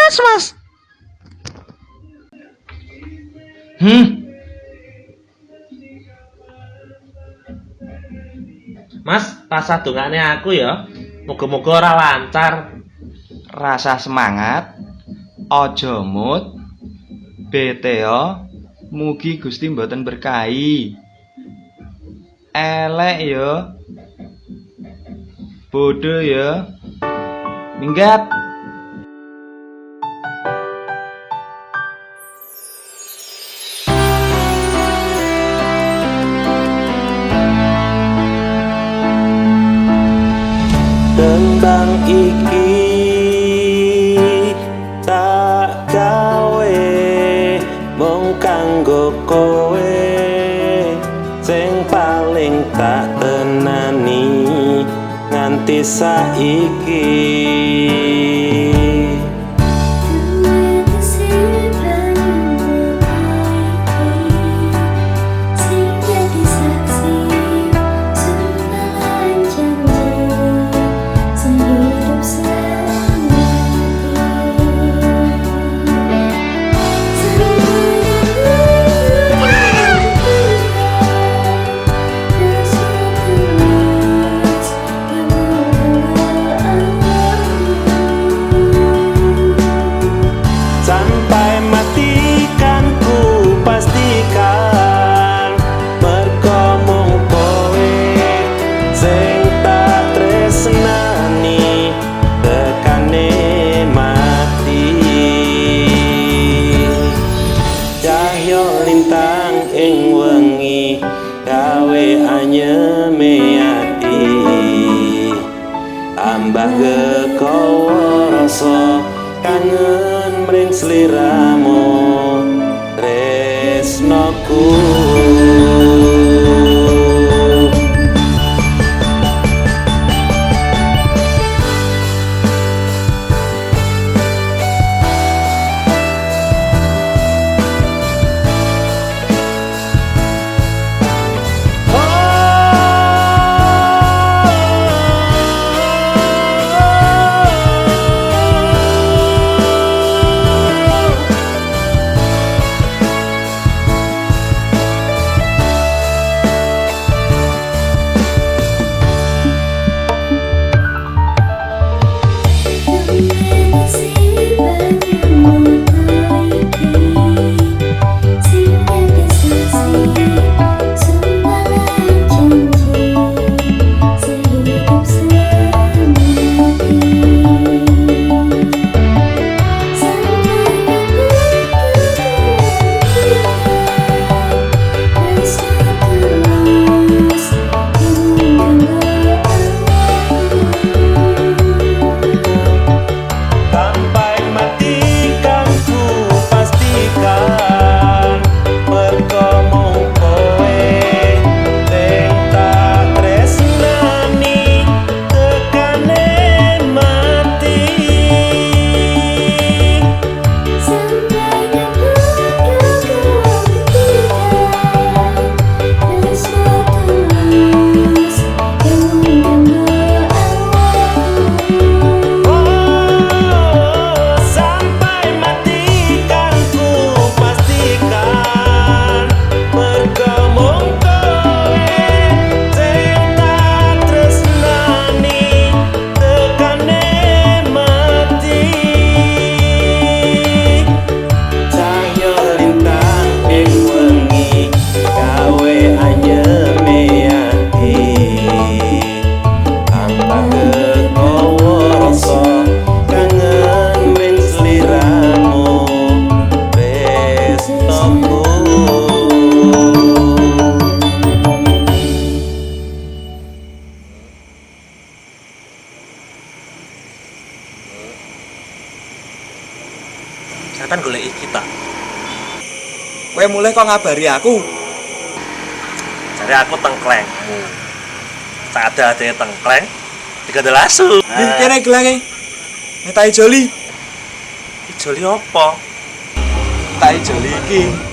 Mas. Mas, rasa dongane aku ya. Moga-moga ora lancar. Rasa semangat, ojo mood, BTO, mugi Gusti mboten berkahi. Elek ya. Bodoh ya. Minggat. Tembang iki tak gawe mung kanggo kowe sing paling tak tenani nganti saiki. Sampai mati kan ku pastikan mergo mung kowe sing tak tresnani tekane mati. Cahya lintang ing wengi gawe anyeme ati tambah gegawa rasa kangen mring sliramu tresnoku. Setan goleki kita. Kowe mulai kok ngabari aku. Jadi aku tengklengmu. Ada tengkleng, digandel asu. Nih kene gelange. Netai joli. Joli apa? Tai joli iki